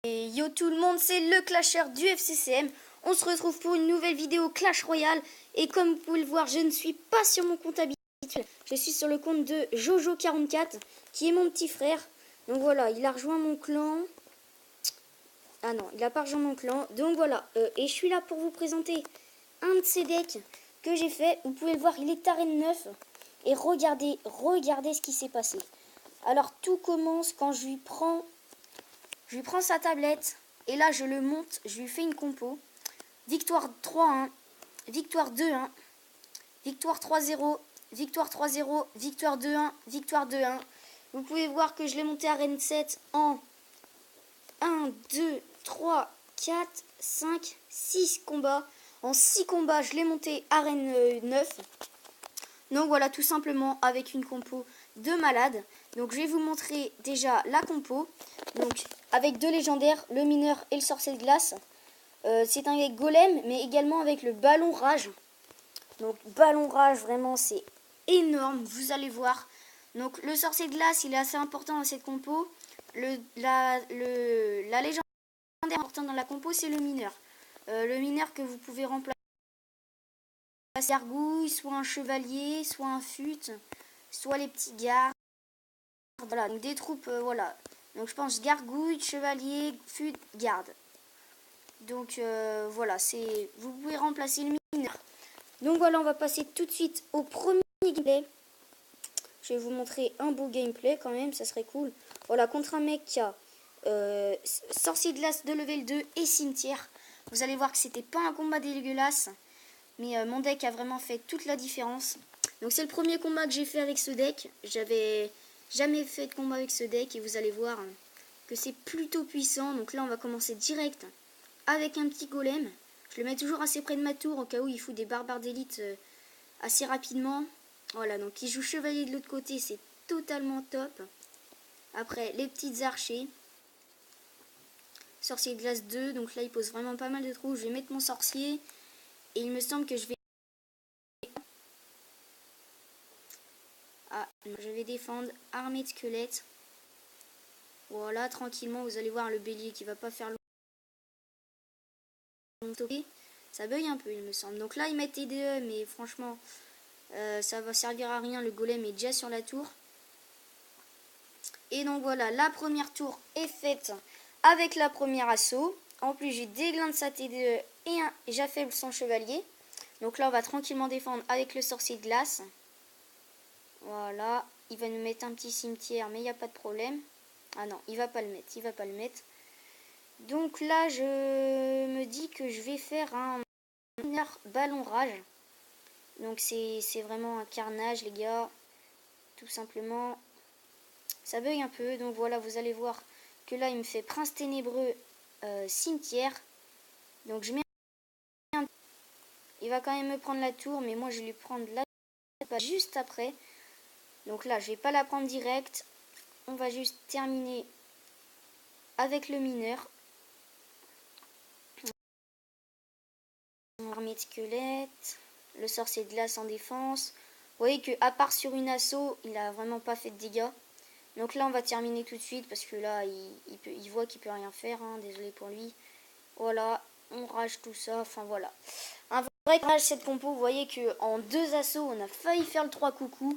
Et yo tout le monde, c'est le Clasher du FCCM. On se retrouve pour une nouvelle vidéo Clash Royale. Et comme vous pouvez le voir, je ne suis pas sur mon compte habituel. Je suis sur le compte de Jojo44, qui est mon petit frère. Donc voilà, il a rejoint mon clan. Ah non, il n'a pas rejoint mon clan. Donc voilà, et je suis là pour vous présenter un de ces decks que j'ai fait. Vous pouvez le voir, il est arène 9. Et regardez ce qui s'est passé. Alors tout commence quand je lui prends sa tablette. Et là, je le monte, je lui fais une compo. Victoire 3-1, victoire 2-1, victoire 3-0, victoire 3-0, victoire 2-1, victoire 2-1. Vous pouvez voir que je l'ai monté à Arène 7 en 1, 2, 3, 4, 5, 6 combats. En 6 combats, je l'ai monté à Arène 9. Donc voilà, tout simplement avec une compo de malade. Donc je vais vous montrer déjà la compo. Donc avec deux légendaires, le mineur et le sorcier de glace. C'est un deck golem, mais également avec le ballon rage. Donc ballon rage, vraiment c'est énorme, vous allez voir. Donc le sorcier de glace, il est assez important dans cette compo. La légendaire importante dans la compo, c'est le mineur. Le mineur que vous pouvez remplacer gargouille, soit un chevalier, soit un fut, soit les petits gardes. Voilà, donc des troupes, voilà. Donc je pense gargouille, chevalier, fut, garde. Donc voilà, vous pouvez remplacer le mineur. Donc voilà, on va passer tout de suite au premier gameplay. Je vais vous montrer un beau gameplay quand même, ça serait cool. Voilà, contre un mec qui a sorcier de glace de level 2 et cimetière. Vous allez voir que c'était pas un combat dégueulasse. Mais mon deck a vraiment fait toute la différence. Donc c'est le premier combat que j'ai fait avec ce deck. J'avais jamais fait de combat avec ce deck. Et vous allez voir que c'est plutôt puissant. Donc là on va commencer direct avec un petit golem. Je le mets toujours assez près de ma tour au cas où il fout des barbares d'élite assez rapidement. Voilà, donc il joue chevalier de l'autre côté. C'est totalement top. Après les petites archers. Sorcier de glace 2. Donc là il pose vraiment pas mal de trous. Je vais mettre mon sorcier. Et il me semble que je vais défendre armée de squelettes. Voilà, tranquillement, vous allez voir le bélier qui va pas faire longtemps. Ça bug un peu, il me semble. Donc là, ils mettent TDE, mais franchement, ça va servir à rien. Le golem est déjà sur la tour. Et donc voilà, la première tour est faite avec la première assaut. En plus, j'ai déglin de sa TDE et j'affaible son chevalier. Donc là, on va tranquillement défendre avec le sorcier de glace. Voilà, il va nous mettre un petit cimetière, mais il n'y a pas de problème. Ah non, il va pas le mettre, Donc là, je me dis que je vais faire un ballon rage. Donc c'est vraiment un carnage, les gars. Tout simplement, ça bug un peu. Donc voilà, vous allez voir que là, il me fait prince ténébreux, cimetière. Donc je mets il va quand même me prendre la tour, mais moi je vais lui prendre la tour juste après. Donc là, je vais pas la prendre direct. On va juste terminer avec le mineur. Armée de squelettes. Le sorcier de glace en défense. Vous voyez que à part sur une assaut, il a vraiment pas fait de dégâts. Donc là, on va terminer tout de suite parce que là, il voit qu'il peut rien faire. Hein, désolé pour lui. Voilà, on rage tout ça. Enfin voilà. Un vrai rage cette compo. Vous voyez que en 2 assauts, on a failli faire le 3 coucou.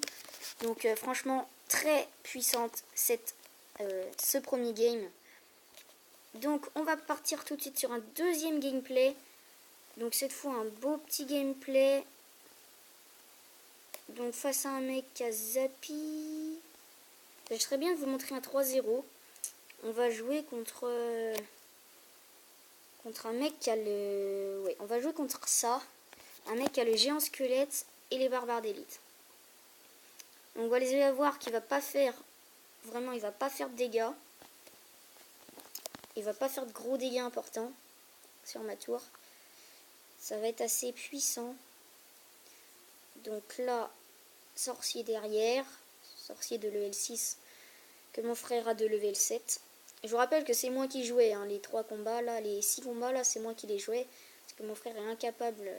Donc franchement, très puissante ce premier game. Donc on va partir tout de suite sur un deuxième gameplay. Donc cette fois un beau petit gameplay. Donc face à un mec qui a Zappy. Je serais bien de vous montrer un 3-0. On va jouer contre un mec qui a le... Ouais, on va jouer contre ça. Un mec qui a le géant squelette et les barbares d'élite. Donc vous allez voir qu'il va pas faire... Vraiment, il va pas faire de dégâts. Il va pas faire de gros dégâts importants sur ma tour. Ça va être assez puissant. Donc là, sorcier derrière. Sorcier de level 6 que mon frère a de level 7. Je vous rappelle que c'est moi qui jouais. Hein, les 3 combats là, les 6 combats là, c'est moi qui les jouais. Parce que mon frère est incapable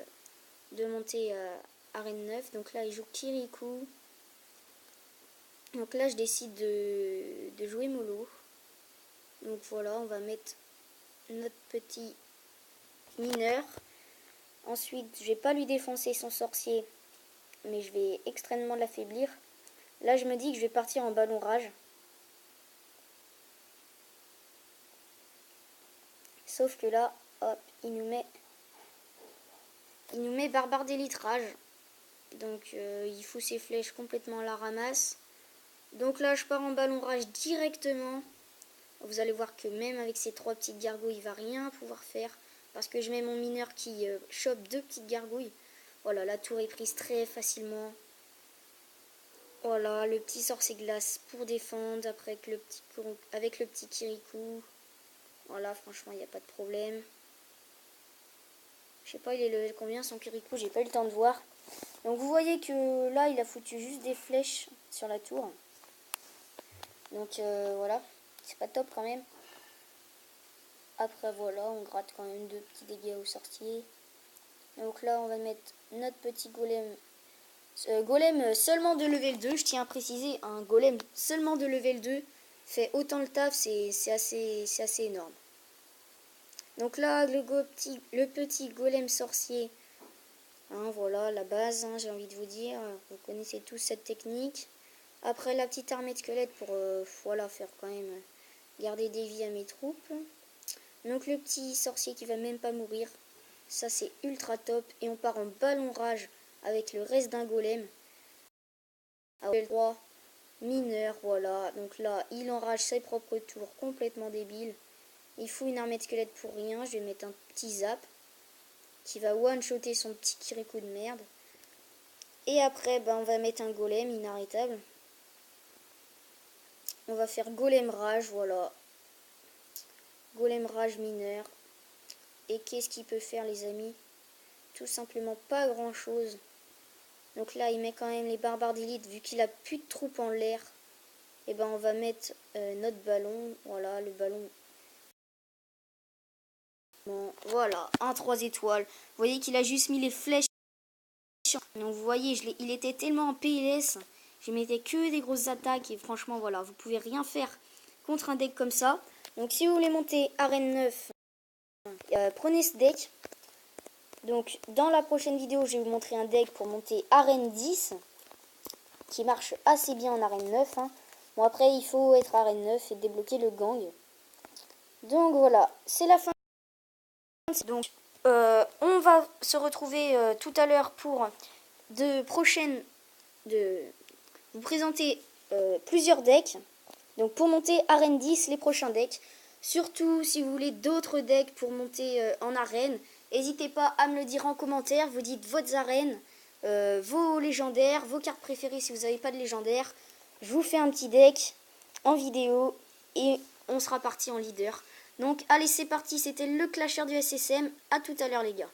de monter arène 9. Donc là, il joue Kirikou. Donc là, je décide de jouer mollo. Donc voilà, on va mettre notre petit mineur. Ensuite, je vais pas lui défoncer son sorcier, mais je vais extrêmement l'affaiblir. Là, je me dis que je vais partir en ballon rage. Sauf que là, hop, il nous met barbare d'élytrage. Donc, il fout ses flèches complètement à la ramasse. Donc là, je pars en ballon rage directement. Vous allez voir que même avec ces 3 petites gargouilles, il va rien pouvoir faire. Parce que je mets mon mineur qui chope 2 petites gargouilles. Voilà, la tour est prise très facilement. Voilà, le petit sorcier glace pour défendre après avec le petit Kirikou. Voilà, franchement, il n'y a pas de problème. Je sais pas, il est level combien son Kirikou, j'ai pas eu le temps de voir. Donc vous voyez que là, il a foutu juste des flèches sur la tour. Donc voilà, c'est pas top quand même. Après voilà, on gratte quand même 2 petits dégâts au sorcier. Donc là, on va mettre notre petit golem. Golem seulement de level 2, je tiens à préciser, un golem seulement de level 2 fait autant le taf, c'est assez énorme. Donc là, le petit golem sorcier, hein, voilà la base, hein, j'ai envie de vous dire, vous connaissez tous cette technique. Après la petite armée de squelettes pour voilà, faire quand même garder des vies à mes troupes. Donc le petit sorcier qui va même pas mourir, ça c'est ultra top. Et on part en ballon rage avec le reste d'un golem. Level 3, mineur, voilà. Donc là, il enrage ses propres tours, complètement débile. Il fout une armée de squelettes pour rien. Je vais mettre un petit zap qui va one-shotter son petit Kirikou de merde. Et après, ben, on va mettre un golem inarrêtable. On va faire golem rage, voilà. Golem rage mineur. Et qu'est-ce qu'il peut faire, les amis? Tout simplement pas grand-chose. Donc là, il met quand même les barbares d'élite, vu qu'il a plus de troupes en l'air. Et ben, on va mettre notre ballon. Voilà, le ballon. Bon, voilà, un 3 étoiles. Vous voyez qu'il a juste mis les flèches. Donc vous voyez, il était tellement en PLS. Je mettais que des grosses attaques. Et franchement, voilà, vous pouvez rien faire contre un deck comme ça. Donc si vous voulez monter arène 9, prenez ce deck. Donc dans la prochaine vidéo, je vais vous montrer un deck pour monter arène 10. Qui marche assez bien en arène 9. Hein. Bon, après, il faut être arène 9 et débloquer le gang. Donc voilà, c'est la fin. Donc, on va se retrouver tout à l'heure pour vous présenter plusieurs decks. Donc, pour monter arène 10, les prochains decks. Surtout, si vous voulez d'autres decks pour monter en arène, n'hésitez pas à me le dire en commentaire. Vous dites votre arène, vos légendaires, vos cartes préférées si vous n'avez pas de légendaire. Je vous fais un petit deck en vidéo et on sera parti en leader. Donc allez, c'est parti, c'était le clasher du SSM. À tout à l'heure les gars.